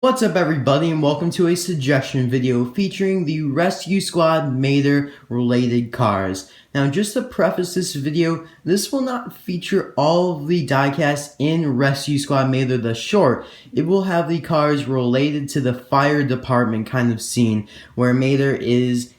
What's up everybody and welcome to a suggestion video featuring the Rescue Squad Mater related cars. Now just to preface this video, this will not feature all of the diecast in Rescue Squad Mater the short. It will have the cars related to the fire department kind of scene where Mater is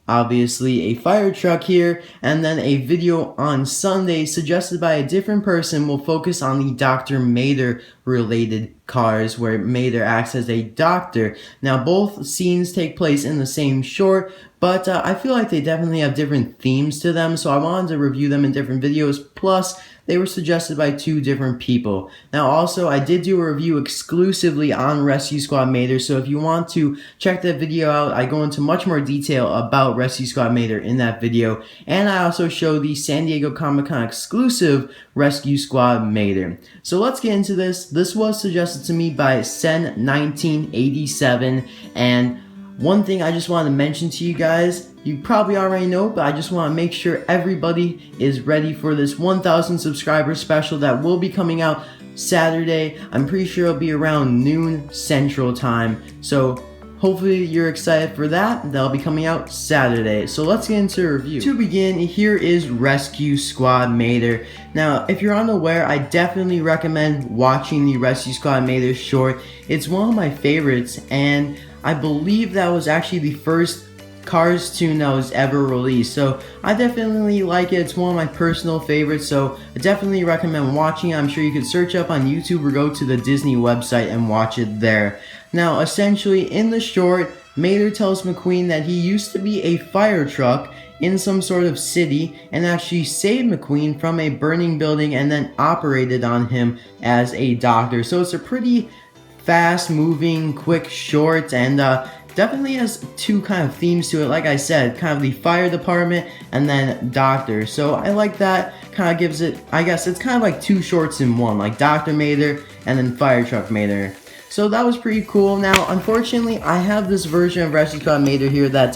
obviously a fire truck here, and then a video on Sunday suggested by a different person will focus on the Dr. Mater related cars where Mater acts as a doctor. Now both scenes take place in the same short, but I feel like they definitely have different themes to them, so I wanted to review them in different videos. Plus they were suggested by two different people. Now also, I did do a review exclusively on Rescue Squad Mater, so if you want to check that video out, I go into much more detail about Rescue Squad Mater in that video, and I also show the San Diego Comic-Con exclusive Rescue Squad Mater. So let's get into this. This was suggested to me by Sen1987, and one thing I just wanted to mention to you guys, you probably already know, but I just want to make sure everybody is ready for this 1,000 subscriber special that will be coming out Saturday. I'm pretty sure it'll be around noon Central Time, so hopefully you're excited for that. That'll be coming out Saturday. So let's get into a review. To begin, here is Rescue Squad Mater. Now, if you're unaware, I definitely recommend watching the Rescue Squad Mater short. It's one of my favorites, and I believe that was actually the first Cars Toon that was ever released, so I definitely like it. It's one of my personal favorites, so I definitely recommend watching it. I'm sure you could search up on YouTube or go to the Disney website and watch it there. Now, essentially, in the short, Mater tells McQueen that he used to be a fire truck in some sort of city and actually saved McQueen from a burning building and then operated on him as a doctor. So it's a pretty fast moving, quick short, and definitely has two kind of themes to it. Like I said, kind of the fire department and then doctor. So I like that. Kind of gives it, I guess it's kind of like two shorts in one, like Dr. Mater and then Fire Truck Mater. So that was pretty cool. Now, unfortunately, I have this version of Rescue Squad Mater here that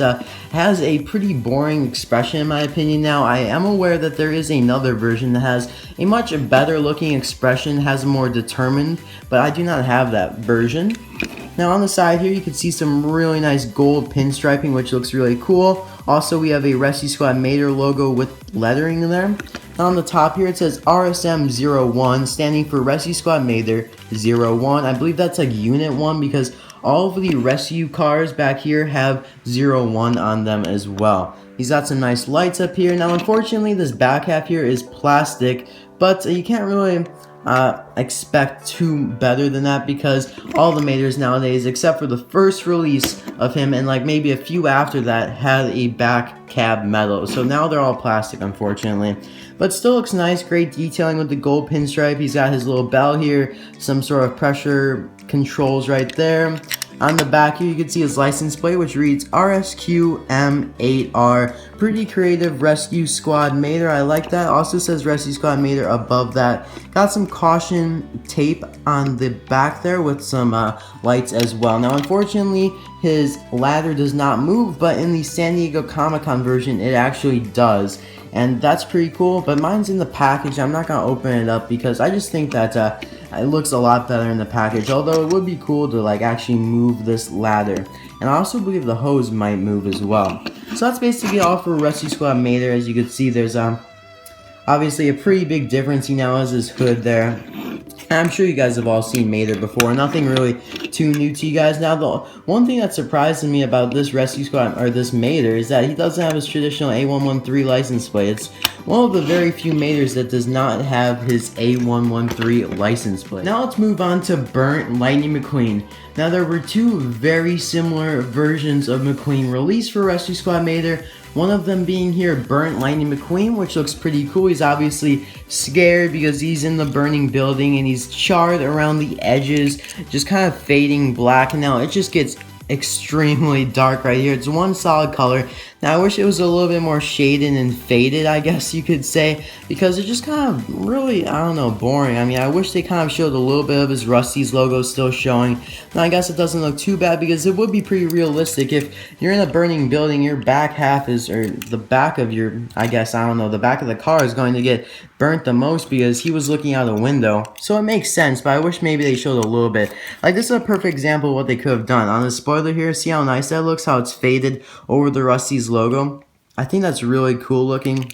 has a pretty boring expression in my opinion. Now, I am aware that there is another version that has a much better looking expression, has a more determined, but I do not have that version. Now on the side here, you can see some really nice gold pinstriping, which looks really cool. Also, we have a Rescue Squad Mater logo with lettering in there. On the top here, it says RSM01, standing for Rescue Squad Mater 01. I believe that's like Unit 1 because all of the rescue cars back here have 01 on them as well. He's got some nice lights up here. Now, unfortunately, this back half here is plastic, but you can't really expect too better than that because all the Maters nowadays, except for the first release of him and like maybe a few after that, had a back cab metal. So now they're all plastic, unfortunately. But still looks nice, great detailing with the gold pinstripe. He's got his little bell here, some sort of pressure controls right there. On the back here, you can see his license plate, which reads RSQM8R. Pretty creative Rescue Squad Mater. I like that. Also says Rescue Squad Mater above that. Got some caution tape on the back there with some lights as well. Now, unfortunately, his ladder does not move, but in the San Diego Comic-Con version, it actually does. And that's pretty cool, but mine's in the package. I'm not going to open it up because I just think that it looks a lot better in the package, although it would be cool to like actually move this ladder. And I also believe the hose might move as well. So that's basically all for Rescue Squad Mater. As you can see, there's obviously a pretty big difference. He now has his hood there. I'm sure you guys have all seen Mater before. Nothing really too new to you guys. Now, the one thing that surprised me about this Rescue Squad, or this Mater, is that he doesn't have his traditional A113 license plate. It's one of the very few Maters that does not have his A113 license plate. Now let's move on to Burnt Lightning McQueen. Now there were two very similar versions of McQueen released for Rescue Squad Mater. One of them being here, Burnt Lightning McQueen, which looks pretty cool. He's obviously scared because he's in the burning building and he's charred around the edges, just kind of fading black. And now it just gets extremely dark right here. It's one solid color. Now I wish it was a little bit more shaded and faded, I guess you could say, because it's just kind of really, I don't know, boring. I mean, I wish they kind of showed a little bit of his Rusty's logo still showing. Now I guess it doesn't look too bad because it would be pretty realistic if you're in a burning building, your back half is, or the back of your, I guess, I don't know, the back of the car is going to get burnt the most because he was looking out a window. So it makes sense, but I wish maybe they showed a little bit. Like, this is a perfect example of what they could have done. On the spoiler here, see how nice that looks, how it's faded over the Rusty's logo? I think that's really cool looking.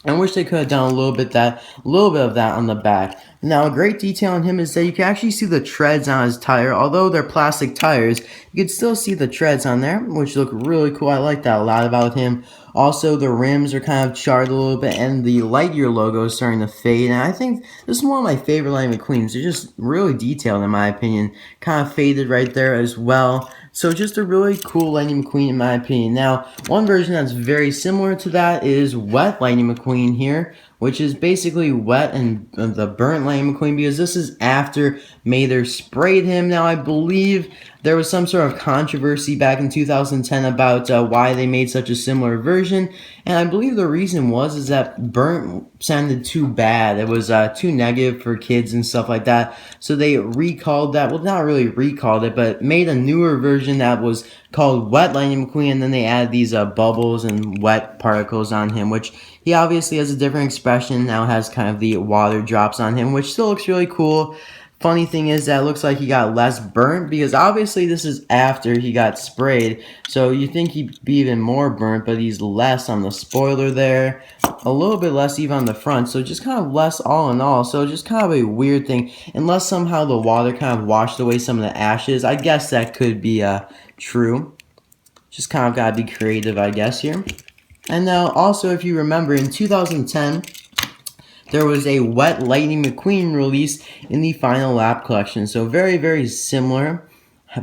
I wish they could have done a little bit of that on the back. Now, a great detail on him is that you can actually see the treads on his tire. Although they're plastic tires, you can still see the treads on there, which look really cool. I like that a lot about him. Also, the rims are kind of charred a little bit, and the Lightyear logo is starting to fade. And I think this is one of my favorite Lightning McQueens. They're just really detailed, in my opinion. Kind of faded right there as well. So just a really cool Lightning McQueen, in my opinion. Now, one version that's very similar to that is Wet Lightning McQueen here, which is basically wet and the burnt Lightning McQueen, because this is after Mather sprayed him. Now, I believe there was some sort of controversy back in 2010 about why they made such a similar version, and I believe the reason was that burnt sounded too bad. It was too negative for kids and stuff like that, so they recalled that. Well, not really recalled it, but made a newer version that was called Wet Lightning McQueen, and then they added these bubbles and wet particles on him, which he obviously has a different expression, now has kind of the water drops on him, which still looks really cool. Funny thing is that it looks like he got less burnt, because obviously this is after he got sprayed, so you think he'd be even more burnt, but he's less on the spoiler there, a little bit less even on the front, so just kind of less all in all. So just kind of a weird thing, unless somehow the water kind of washed away some of the ashes. I guess that could be true. Just kind of gotta be creative, I guess, here. And now also, if you remember, in 2010 there was a Wet Lightning McQueen release in the Final Lap collection. So very, very similar.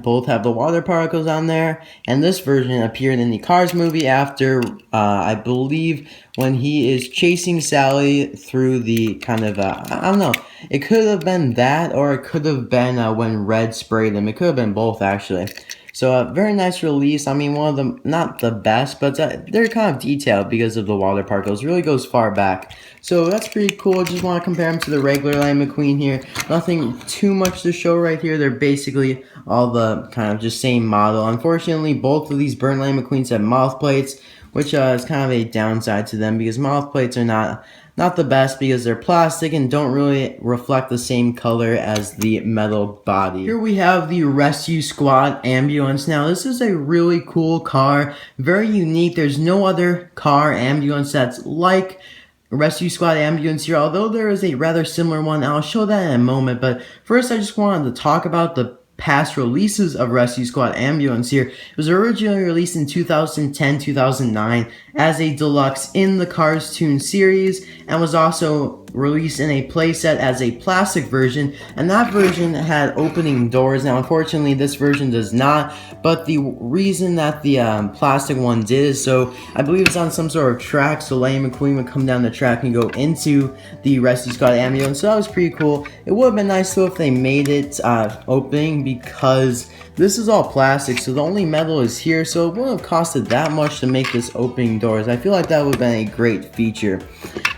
Both have the water particles on there. And this version appeared in the Cars movie after, I believe, when he is chasing Sally through the kind of, I don't know. It could have been that, or it could have been when Red sprayed him. It could have been both, actually. So a very nice release. I mean, one of them, not the best, but they're kind of detailed because of the water particles. Really goes far back. So that's pretty cool. Just want to compare them to the regular Lightning McQueen here. Nothing too much to show right here. They're basically all the kind of just same model. Unfortunately, both of these burnt Lightning McQueens have mouth plates, which is kind of a downside to them, because mouth plates are not the best because they're plastic and don't really reflect the same color as the metal body. Here we have the Rescue Squad ambulance. Now, this is a really cool car, very unique. There's no other car ambulance that's like Rescue Squad ambulance here, although there is a rather similar one. I'll show that in a moment, but first I just wanted to talk about the past releases of Rescue Squad ambulance here. It was originally released in 2010-2009 as a deluxe in the Cars Toon series, and was also released in a playset as a plastic version, and that version had opening doors. Now, unfortunately, this version does not, but the reason that the plastic one did is so, I believe it's on some sort of track, so Lightning McQueen would come down the track and go into the Rescue Squad ambulance, so that was pretty cool. It would have been nice though if they made it opening, because this is all plastic, so the only metal is here, so it wouldn't have costed that much to make this opening doors. I feel like that would have been a great feature,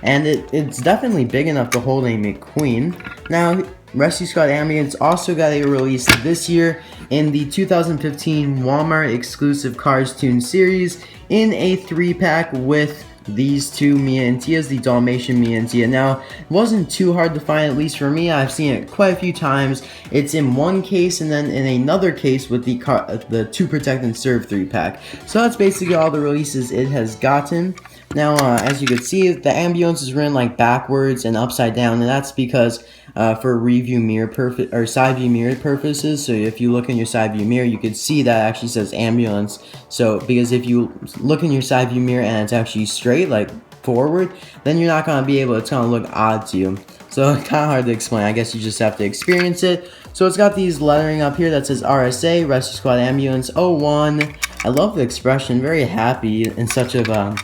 and it's definitely big enough to hold a McQueen. Now, Rescue Squad ambulance also got a release this year in the 2015 Walmart exclusive Cars Toon series in a 3-pack with these two Mia and Tias, the Dalmatian Mia and Tia. Now, it wasn't too hard to find, at least for me. I've seen it quite a few times. It's in one case and then in another case with the 2 Protect and Serve 3-pack. So that's basically all the releases it has gotten. Now, as you can see, the ambulance is written like backwards and upside down, and that's because for review mirror or side view mirror purposes. So if you look in your side view mirror, you can see that it actually says ambulance. So because if you look in your side view mirror and it's actually straight, like forward, then you're not gonna be able. It's gonna look odd to you. So it's kind of hard to explain. I guess you just have to experience it. So it's got these lettering up here that says RSA, Rescue Squad Ambulance 01. I love the expression. Very happy in such a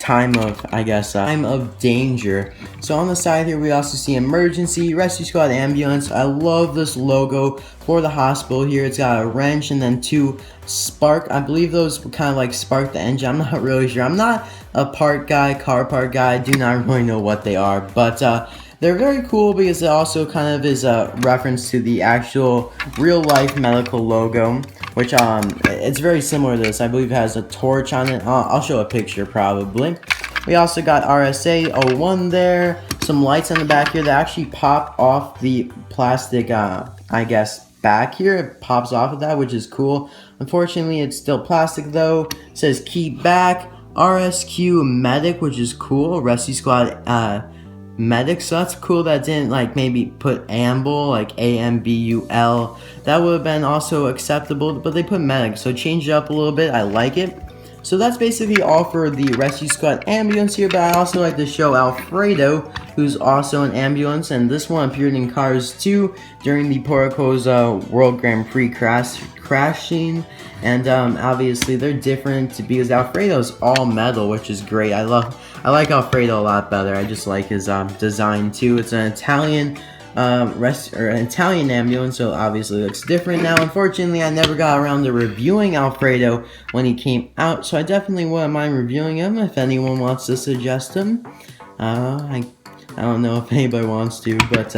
time of, time of danger. So on the side here, we also see emergency, rescue squad, ambulance. I love this logo for the hospital here. It's got a wrench and then 2 spark. I believe those kind of like spark the engine. I'm not really sure. I'm not a car part guy. I do not really know what they are, but they're very cool because it also kind of is a reference to the actual real life medical logo, which it's very similar to this. I believe it has a torch on it. I'll show a picture probably. We also got RSA 01 there, some lights on the back here that actually pop off the plastic, back here. It pops off of that, which is cool. Unfortunately, it's still plastic though. It says keep back, RSQ medic, which is cool, rescue squad medic, so that's cool. That didn't like maybe put amble, like AMBUL. That would have been also acceptable, but they put medic, so change it up a little bit. I like it. So that's basically all for the rescue squad ambulance here, but I also like to show Alfredo, who's also an ambulance, and this one appeared in Cars 2 during the Porco's World Grand Prix crashing, and obviously they're different because Alfredo's all metal, which is great. I like Alfredo a lot better. I just like his design too. It's an Italian Italian ambulance, so obviously looks different. Now, unfortunately, I never got around to reviewing Alfredo when he came out, so I definitely wouldn't mind reviewing him if anyone wants to suggest him. I don't know if anybody wants to, but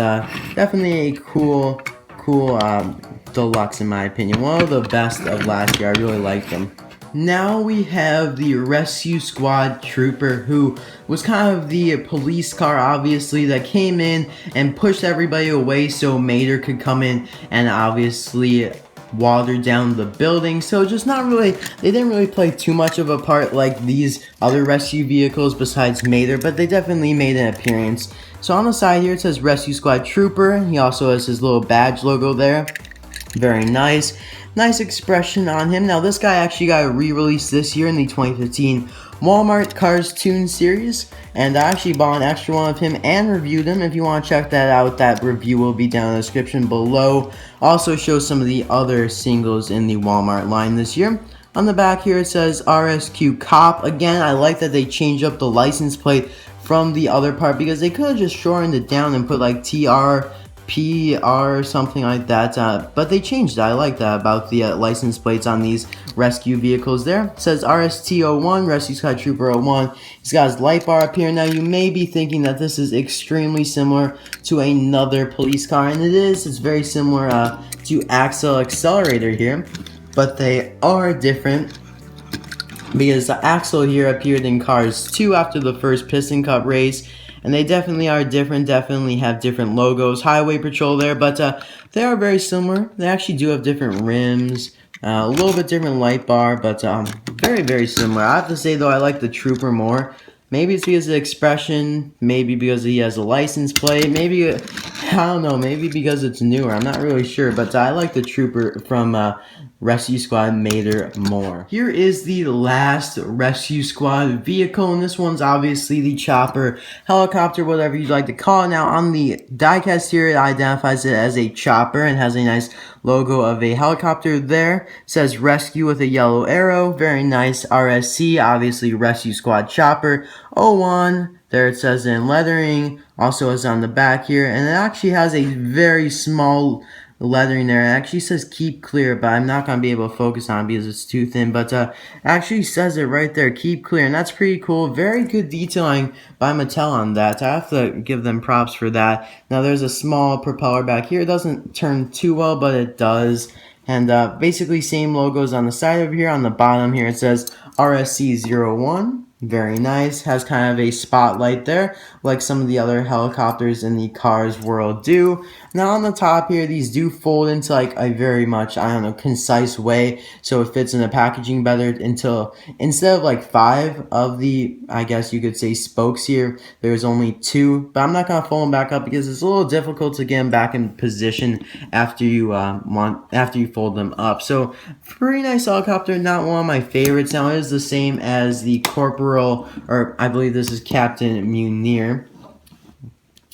definitely a cool deluxe in my opinion. One of the best of last year. I really liked him. Now we have the rescue squad trooper, who was kind of the police car, obviously, that came in and pushed everybody away so Mater could come in and obviously water down the building. So just not really, they didn't really play too much of a part like these other rescue vehicles besides Mater, but they definitely made an appearance. So on the side here it says rescue squad trooper. He also has his little badge logo there. Very nice. Nice expression on him. Now this guy actually got re-released this year in the 2015 Walmart Cars Toon series, and I actually bought an extra one of him and reviewed him. If you want to check that out, that review will be down in the description below. Also shows some of the other singles in the Walmart line this year. On the back here it says RSQ Cop. Again, I like that they changed up the license plate from the other part, because they could have just shortened it down and put like TR PR, something like that, but they changed that. I like that about the license plates on these rescue vehicles there. It says RST01, Rescue Squad Trooper 01. He's got his light bar up here. Now you may be thinking that this is extremely similar to another police car, and it is. It's very similar to Axle Accelerator here, but they are different, because the Axle here appeared in Cars 2 after the first Piston Cup race. And they definitely are different, definitely have different logos. Highway Patrol there, but they are very similar. They actually do have different rims, a little bit different light bar, but very, very similar. I have to say, though, I like the Trooper more. Maybe it's because of the expression, maybe because he has a license plate, maybe, I don't know, maybe because it's newer. I'm not really sure, but I like the Trooper from Rescue Squad Mater more. Here is the last Rescue Squad vehicle, and this one's obviously the chopper, helicopter, whatever you'd like to call it. Now, on the diecast here, it identifies it as a chopper and has a nice logo of a helicopter there. It says rescue with a yellow arrow. Very nice. RSC, obviously Rescue Squad Chopper. 01, there it says in lettering. Also is on the back here, and it actually has a very small lettering there. It actually says keep clear, but I'm not going to be able to focus on it because it's too thin, but actually says it right there, keep clear, and that's pretty cool. Very good detailing by Mattel on that. I have to give them props for that. Now there's a small propeller back here. It doesn't turn too well, but it does. And basically same logos on the side over here. On the bottom here it says RSC01. Very nice. Has kind of a spotlight there, like some of the other helicopters in the Cars world do. Now on the top here, these do fold into like a very much, I don't know, concise way, so it fits in the packaging better. Until instead of like 5 of the, I guess you could say, spokes here, there's only 2. But I'm not gonna fold them back up because it's a little difficult to get them back in position after you fold them up. So pretty nice helicopter. Not one of my favorites. Now it is the same as the Corporal, or I believe this is Captain Munir,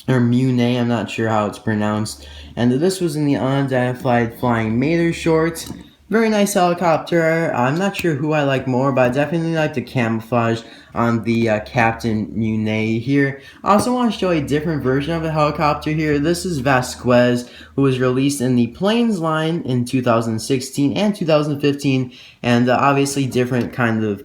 or Mune, I'm not sure how it's pronounced. And this was in the unidentified flying Mater short. Very nice helicopter. I'm not sure who I like more, but I definitely like the camouflage on the Captain Mune here. I also want to show a different version of a helicopter here. This is Vasquez, who was released in the Planes line in 2016 and 2015, and obviously different kind of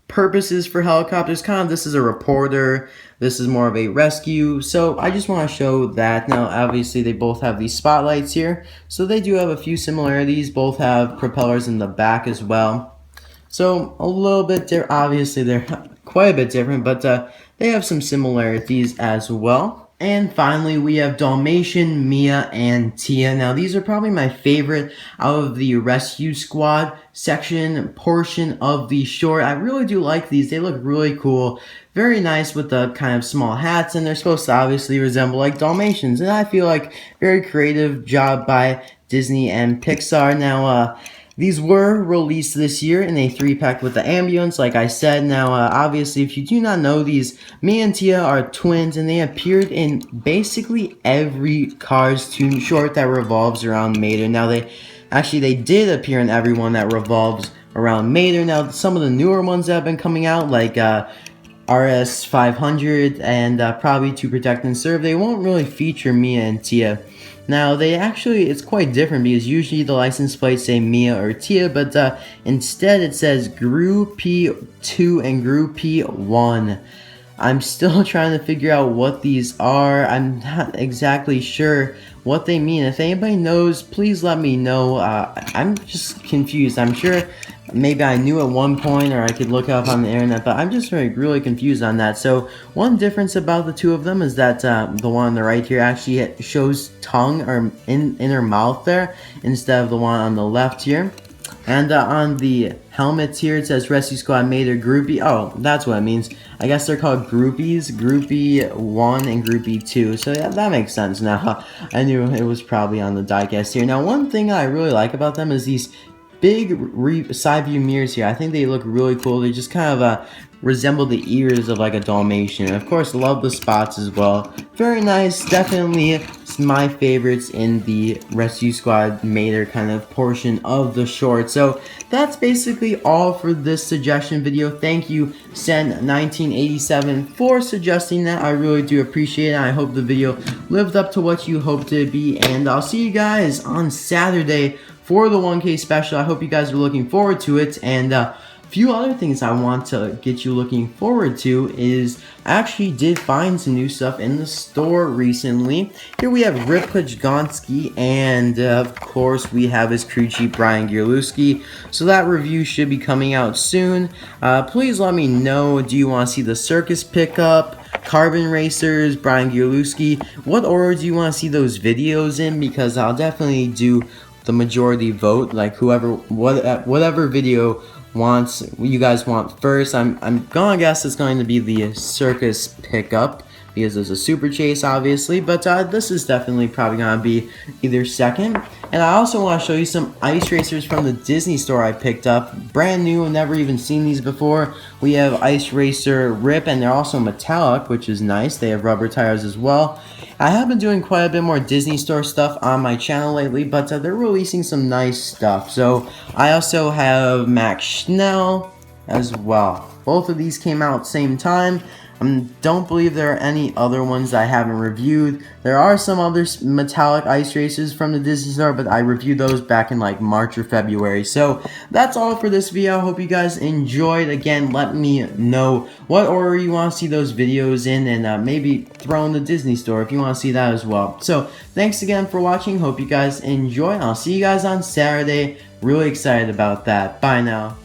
purposes for helicopters. Kind of, this is a reporter, this is more of a rescue. So I just want to show that. Now obviously they both have these spotlights here, so they do have a few similarities. Both have propellers in the back as well, so a little bit obviously they're quite a bit different, but they have some similarities as well. And finally, we have Dalmatian, Mia, and Tia. Now, these are probably my favorite out of the Rescue Squad portion of the short. I really do like these. They look really cool. Very nice with the kind of small hats, and they're supposed to obviously resemble like Dalmatians. And I feel like very creative job by Disney and Pixar. Now, these were released this year in a 3-pack with the ambulance, like I said. Now, obviously, if you do not know, these Mia and Tia are twins, and they appeared in basically every Cars Toon short that revolves around Mater. Now, they did appear in every one that revolves around Mater. Now, some of the newer ones that have been coming out, like RS 500 and probably To Protect and Serve, they won't really feature Mia and Tia. Now, it's quite different because usually the license plates say Mia or Tia, but instead it says Groupie 2 and Groupie 1. I'm still trying to figure out what these are. I'm not exactly sure what they mean. If anybody knows, please let me know. I'm just confused. I'm sure maybe I knew at one point, or I could look up on the internet, but I'm just really confused on that. So one difference about the two of them is that the one on the right here actually shows tongue or in her mouth there instead of the one on the left here. And on the helmets here, it says Rescue Squad Mater Groupie. Oh, that's what it means. I guess they're called groupies. Groupie 1 and Groupie 2. So yeah, that makes sense now. I knew it was probably on the diecast here. Now, one thing I really like about them is these big side view mirrors here. I think they look really cool. They just kind of resemble the ears of like a Dalmatian. And of course, love the spots as well. Very nice. Definitely my favorites in the Rescue Squad Mater kind of portion of the short. So that's basically all for this suggestion video. Thank you, Sen1987, for suggesting that. I really do appreciate it. I hope the video lived up to what you hoped it to be. And I'll see you guys on Saturday for the 1K special. I hope you guys are looking forward to it. And few other things I want to get you looking forward to is I actually did find some new stuff in the store recently. Here we have Rip Gonski, and of course we have his crew chief Brian Gierlewski. So that review should be coming out soon. Please let me know, do you want to see the circus pickup, Carbon Racers, Brian Gierlewski? What order do you want to see those videos in? Because I'll definitely do the majority vote, like whatever video you guys want first. I'm gonna guess it's going to be the circus pickup because there's a super chase obviously, but this is definitely probably gonna be either second. And I also want to show you some ice racers from the Disney store I picked up, brand new, never even seen these before. We have Ice Racer Rip, and they're also metallic, which is nice. They have rubber tires as well. I have been doing quite a bit more Disney store stuff on my channel lately, but they're releasing some nice stuff. So I also have Max Schnell as well. Both of these came out same time. Don't believe there are any other ones I haven't reviewed. There are some other metallic ice racers from the Disney store, but I reviewed those back in like March or February. So that's all for this video. I hope you guys enjoyed. Again, let me know what order you want to see those videos in, and maybe throw in the Disney store if you want to see that as well. So thanks again for watching. Hope you guys enjoy. I'll see you guys on Saturday. Really excited about that. Bye now.